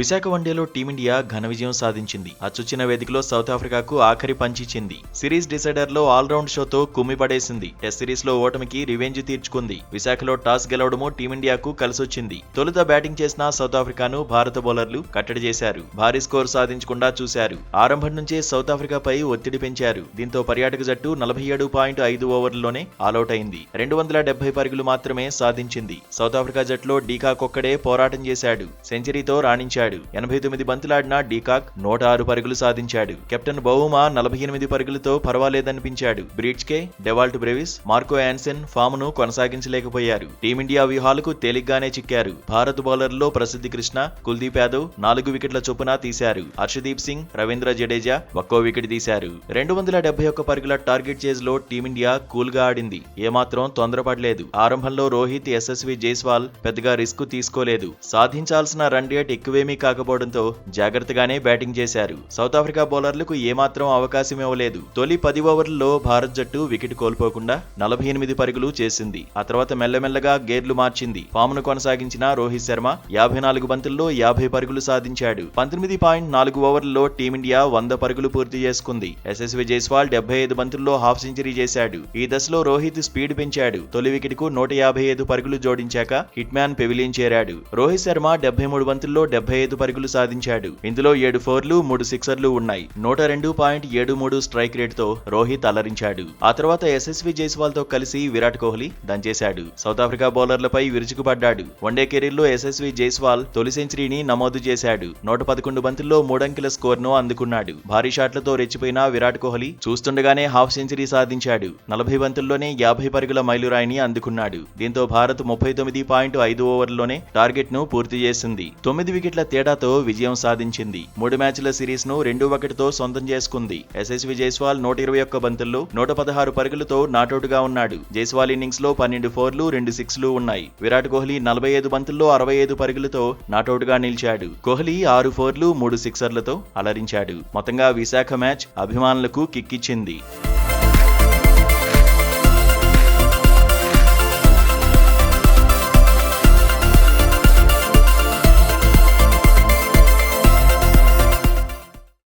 విశాఖ వన్డేలో టీమిండియా ఘన విజయం సాధించింది. అచ్చుచిన వేదికలో సౌత్ ఆఫ్రికాకు ఆఖరి పంచిచ్చింది. సిరీస్ డిసైడర్లో ఆల్రౌండ్ షోతో కుమ్మిపడేసింది. టెస్ట్ సిరీస్లో ఓటమికి రివెంజ్ తీర్చుకుంది. విశాఖలో టాస్ గెలవడమూ టీమిండియాకు కలిసొచ్చింది. తొలుత బ్యాటింగ్ చేసిన సౌత్ ఆఫ్రికాను భారత బౌలర్లు కట్టడి చేశారు. భారీ స్కోర్ సాధించకుండా చూశారు. ఆరంభం నుంచే సౌత్ ఆఫ్రికాపై ఒత్తిడి పెంచారు. దీంతో పర్యాటక జట్టు 47.5 ఓవర్లలోనే ఆలౌట్ అయింది. 270 పరుగులు మాత్రమే సాధించింది. సౌత్ ఆఫ్రికా జట్టులో డీకాక్ ఒక్కడే పోరాటం చేశాడు. సెంచరీతో రాణించాడు. 89 బంతులాడిన డీకాక్ 106 పరుగులు సాధించాడు. కెప్టెన్ బౌమా 48 పరుగులతో పర్వాలేదనిపించాడు. Breetzke, Dewald Brevis, Marco Jansen ఫామ్ను కొనసాగించలేకపోయారు. టీమిండియా వ్యూహాలకు తేలిగ్గానే చిక్కారు. భారత బౌలర్లలో ప్రసిద్ధి కృష్ణ, కుల్దీప్ యాదవ్ 4 వికెట్ల చొప్పున తీశారు. హర్షదీప్ సింగ్, రవీంద్ర జడేజా ఒక్కో వికెట్ తీశారు. 271 పరుగుల టార్గెట్ చేజ్ లో టీమిండియా కూల్ గా ఆడింది. ఏమాత్రం తొందరపడలేదు. ఆరంభంలో రోహిత్, యశస్వి జైస్వాల్ పెద్దగా రిస్క్ తీసుకోలేదు. సాధించాల్సిన రన్ రేట్ ఎక్కువేమీ కాకపోవడంతో జాగ్రత్తగానే బ్యాటింగ్ చేశారు. సౌత్ ఆఫ్రికా బౌలర్లకు ఏమాత్రం అవకాశం ఇవ్వలేదు. తొలి 10 ఓవర్లలో భారత్ జట్టు వికెట్ కోల్పోకుండా 48 పరుగులు చేసింది. ఆ తర్వాత మెల్లమెల్లగా గేర్లు మార్చింది. ఫామ్ను కొనసాగించిన రోహిత్ శర్మ 54 బంతుల్లో 50 పరుగులు సాధించాడు. 19.4 ఓవర్లలో టీమిండియా 100 పరుగులు పూర్తి చేసుకుంది. యశస్వి జైస్వాల్ 75 బంతుల్లో హాఫ్ సెంచరీ చేశాడు. ఈ దశలో రోహిత్ స్పీడ్ పెంచాడు. తొలి వికెట్ కు 155 పరుగులు జోడించాక హిట్ మ్యాన్ పెవిలియన్ చేరాడు. రోహిత్ శర్మ 73 బంతుల్లో 75 పరుగులు సాధించాడు. ఇందులో 7 ఫోర్లు 3 సిక్సర్లు ఉన్నాయి. 102.73 స్ట్రైక్ రేట్ తో రోహిత్ అలరించాడు. ఆ తర్వాత యశస్వి జైస్వాల్ తో కలిసి విరాట్ కోహ్లీ దంచేశాడు. సౌత్ ఆఫ్రికా బౌలర్లపై విరుచుకుపడ్డాడు. వన్డే కెరీర్లో యశస్వి జైస్వాల్ తొలి సెంచరీని నమోదు చేశాడు. 111 బంతుల్లో 3 అంకెల స్కోర్ను అందుకున్నాడు. భారీ షాట్లతో రెచ్చిపోయిన విరాట్ కోహ్లీ చూస్తుండగానే హాఫ్ సెంచరీ సాధించాడు. 40 బంతుల్లోనే 50 పరుగుల మైలురాయిని అందుకున్నాడు. దీంతో భారత్ 39.5 ఓవర్లలోనే టార్గెట్ ను పూర్తి చేసింది. 9 వికెట్ల తేడాతో విజయం సాధించింది. 3 మ్యాచ్ల సిరీస్ ను 2-1తో సొంతం చేసుకుంది. యశస్వి జైస్వాల్ 121 బంతుల్లో 116 పరుగులతో నాటౌట్ గా ఉన్నాడు. జైస్వాల్ ఇన్నింగ్స్ లో 12 ఫోర్లు 2 సిక్స్లు ఉన్నాయి. విరాట్ కోహ్లీ 45 బంతుల్లో 65 పరుగులతో నాటౌట్ గా నిలిచాడు. కోహ్లీ 6 ఫోర్లు 3 సిక్సర్లతో అలరించాడు. మొత్తంగా విశాఖ మ్యాచ్ అభిమానులకు కిక్కిచ్చింది.